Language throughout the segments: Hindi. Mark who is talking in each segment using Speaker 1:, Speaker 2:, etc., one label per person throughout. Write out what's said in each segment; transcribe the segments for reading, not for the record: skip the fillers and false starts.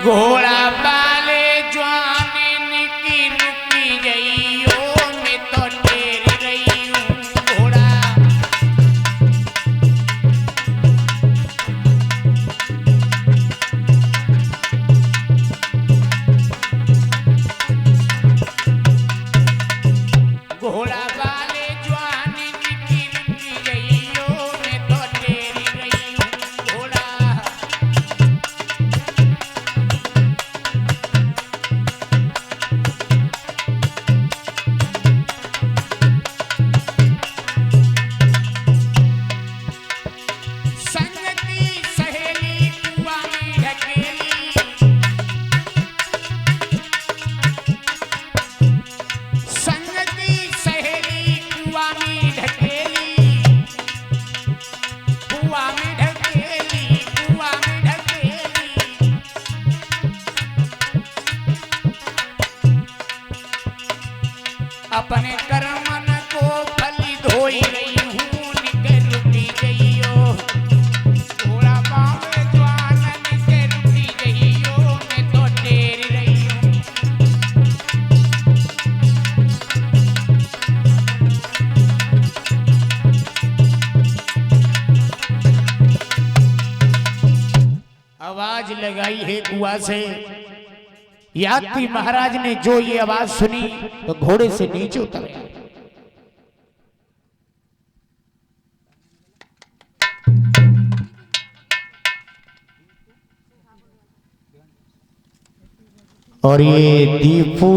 Speaker 1: घोड़ा बाले ज्वाने की रुकी गईयो मैं तो टेर रही हूँ घोड़ा घोड़ा बाले ज्वाने की रुकी गईयो मैं तो टेर रही हूँ घोड़ा संगती सहेली कुआं में ढकेली संगती सहेली कुआं में ढकेली कुआं में ढकेली कुआं में ढकेली अपने कर्मन को फली धोई रही हूँ निकर रुकी गईयो घोड़ा बावे ज्वानन के रुकी गईयो मैं तो टेर रही हूँ आवाज लगाई है कुआं से यात्री महाराज ने जो ये आवाज सुनी तो घोड़े से नीचे उतर गया और ये दीपू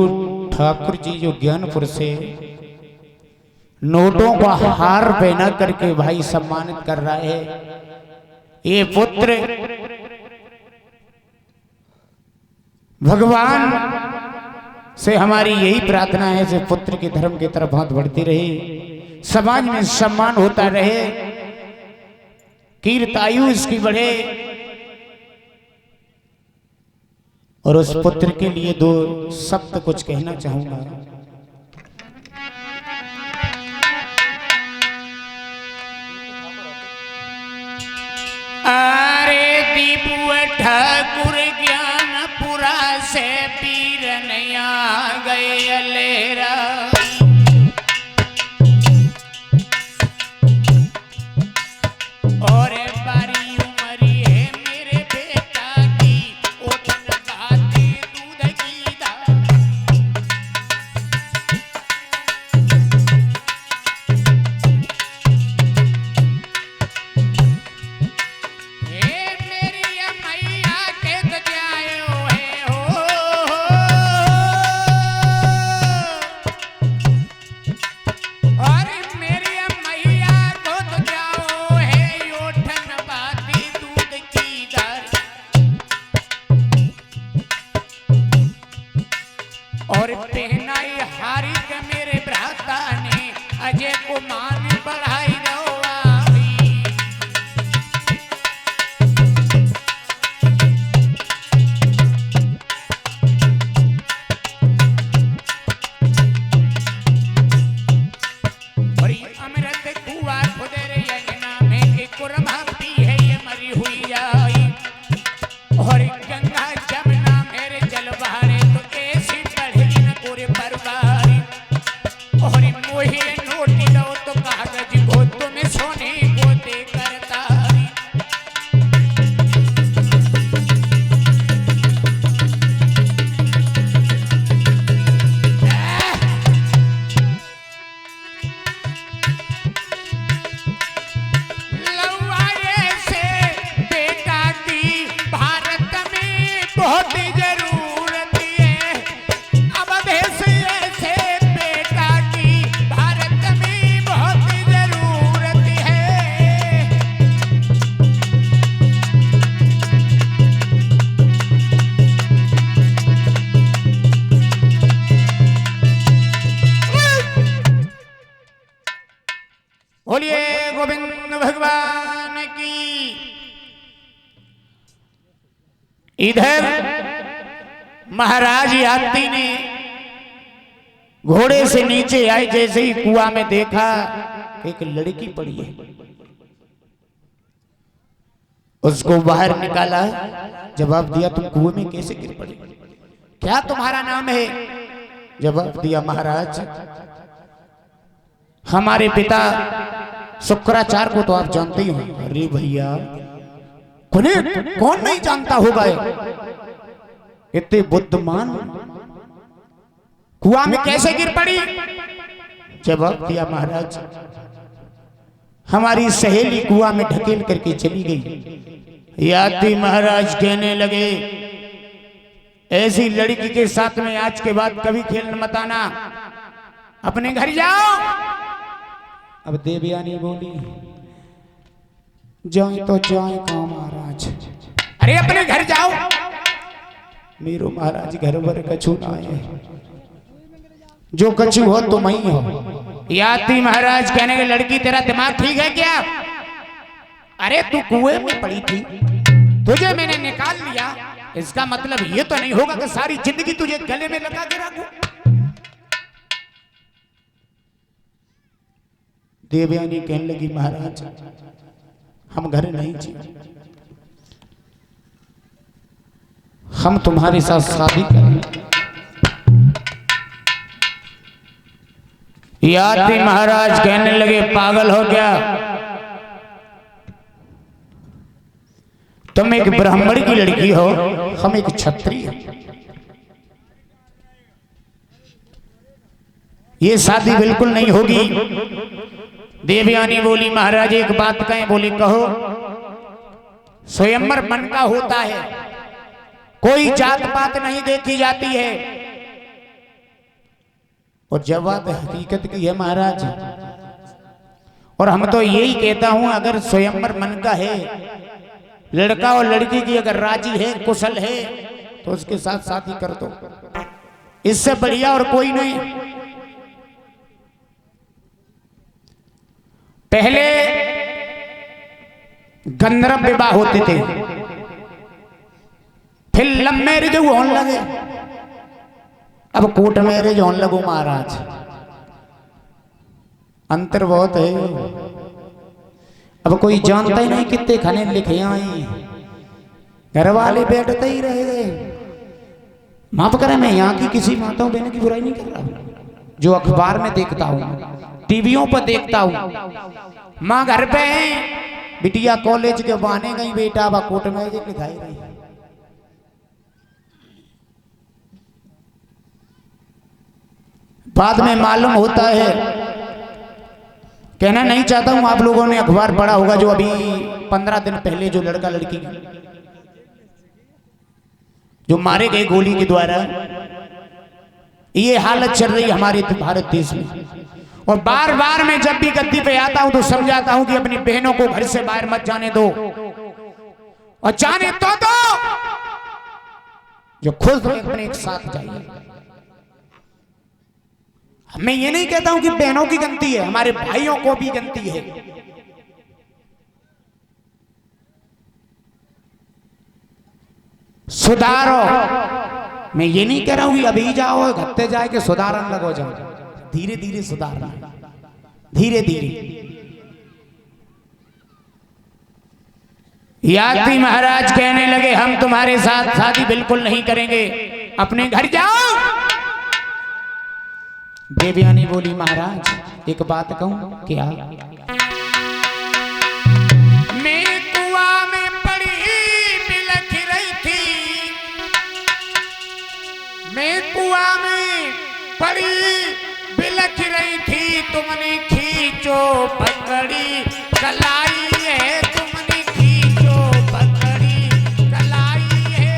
Speaker 1: ठाकुर जी जो ज्ञानपुर से नोटों का हार पहना करके भाई सम्मानित कर रहा है ये पुत्र भगवान से हमारी यही प्रार्थना है कि पुत्र के धर्म की तरफ हाथ बढ़ती रहे समाज में सम्मान होता रहे कीर्तायु इसकी बढ़े और उस पुत्र के लिए दो शब्द कुछ कहना चाहूंगा अरे दीपू ठाकुर ज्ञानपुरा से पीर नया गए अलेरा और बारी उमरी है मेरे बेटा की ओठन बाती दूध की धार और पहनाई हारी के मेरे भ्राता ने अजय को मान बढ़ाई और ये अमृत कुआ खुदरे यजना में के कुरमा पी है ये मरी हुई आई और गंगा जमुना मेरे जल बहारे तो ऐसी बढ़ी न पूरे परवारी और मोही नोटी दो तो कागज को तुम्हें सोने को दे करता लौआए से बेटा की भारत में बहुत जरूरत है अब देश ऐसे बेटा की भारत में बहुत जरूरत है बोलिए गोविंद भगवान की। इधर महाराज यात्री ने घोड़े से नीचे आए जैसे ही कुआं में देखा एक लड़की पड़ी है उसको बाहर निकाला, जवाब दिया तुम कुएं में कैसे गिर पड़ी, क्या तुम्हारा नाम है? जवाब दिया महाराज हमारे पिता शुक्राचार्य को तो आप जानते ही हो। अरे भैया कौन नहीं जानता होगा, इतने बुद्धिमान, कुआं में कैसे गिर पड़ी? जवाब दिया महाराज हमारी सहेली कुआं में ढकेल करके चली गई। यात्री महाराज कहने लगे ऐसी लड़की के साथ में आज के बाद कभी खेलने मत आना, अपने घर जाओ। अब देवयानी बोली जाए तो जाए कहाँ महाराज? अरे अपने घर जाओ। मेरो महाराज घर पर कछु ना है, जो कछु हो तो मैं ही हो। यात्री महाराज कहने के लड़की तेरा दिमाग ठीक है क्या? अरे तू कुएं में पड़ी थी, तुझे मैंने निकाल लिया, इसका मतलब ये तो नहीं होगा कि सारी जिंदगी तुझे गले में लगा के रखूं। देवयानी कहने लगी महाराज हम घर नहीं चाहिए, हम तुम्हारे साथ शादी करेंगे। यात्री महाराज कहने लगे पागल हो गया, तुम एक ब्राह्मण की लड़की हो, हम एक क्षत्रिय, ये शादी बिल्कुल नहीं होगी। देवयानी बोली महाराज एक बात कहें? बोली कहो। स्वयंवर मन का होता है, कोई जात पात नहीं देखी जाती है, और जब बात हकीकत की है महाराज, और हम तो यही कहता हूं अगर स्वयंवर मन का है, लड़का और लड़की की अगर राजी है, कुशल है, तो उसके साथ शादी कर दो, इससे बढ़िया और कोई नहीं। पहले गंधर्व विवाह होते थे, फिर लव मैरिज होने लगे, अब कोर्ट मैरिज होने लगो महाराज। अंतर बहुत है, अब कोई जानता ही नहीं कितने खाने लिखे आई, घर वाले बैठते ही रह गए। माफ करें मैं यहाँ की किसी माताओं बहनों की बुराई नहीं कर रहा, जो अखबार में देखता हूँ, टीवियों पर देखता हूँ, माँ घर पे है, बिटिया कॉलेज के बहाने गई, बेटा बा कोर्ट मैरिज लिखाई रही। बाद में मालूम होता है, कहना नहीं चाहता हूं, आप लोगों ने अखबार पढ़ा होगा, जो अभी 15 दिन पहले जो लड़का लड़की जो मारे गए गोली के द्वारा, ये हालत चल रही हमारे भारत देश में। और बार बार मैं जब भी गद्दी पे आता हूं तो समझाता हूं कि अपनी बहनों को घर से बाहर मत जाने दो, और जाने तो दो जो खुद अपने एक साथ जाइए। मैं ये नहीं कहता हूं कि बहनों की गलती है, हमारे भाइयों को भी गलती है। सुधारो, मैं ये नहीं कह रहा हूं कि अभी जाओ घत्ते जाए के सुधारन लगो, जाओ धीरे धीरे सुधारना, धीरे धीरे। यात्री महाराज कहने लगे हम तुम्हारे साथ शादी बिल्कुल नहीं करेंगे, अपने घर जाओ। देवयानी बोली महाराज एक बात कहूं? क्या? मैं कुआं में पड़ी बिलख रही थी, मैं कुआं में पड़ी बिलख रही थी, तुमने खींचो पकड़ी कलाई है, तुमने खींचो पकड़ी कलाई है।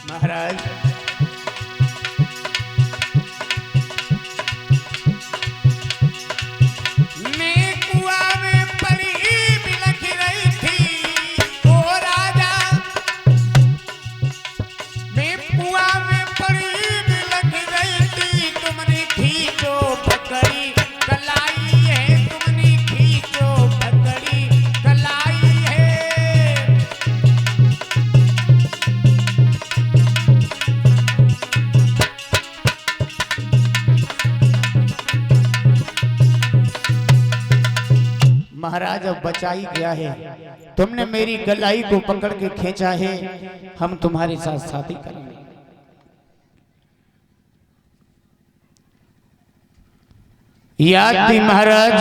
Speaker 1: महाराज महाराज अब बचा ही गया है, तुमने मेरी गलाई को पकड़ के खींचा है, हम तुम्हारे साथ शादी करेंगे। याद थी महाराज,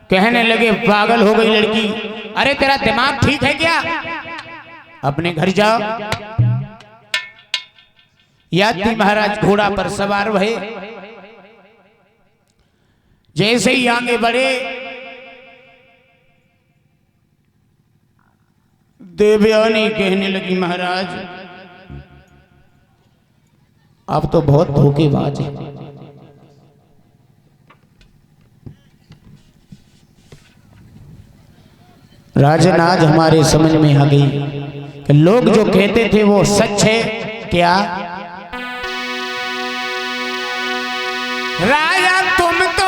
Speaker 1: कहने लगे पागल हो गई लड़की, अरे तेरा दिमाग ठीक है क्या, अपने घर जाओ। याद थी महाराज घोड़ा पर सवार हुए, जैसे ही आगे बढ़े देवयानी कहने लगी महाराज आप तो बहुत धोखेबाज हैं। राजन आज हमारे समझ में आ गई कि लोग जो कहते थे वो सच है क्या। राजा तुम तो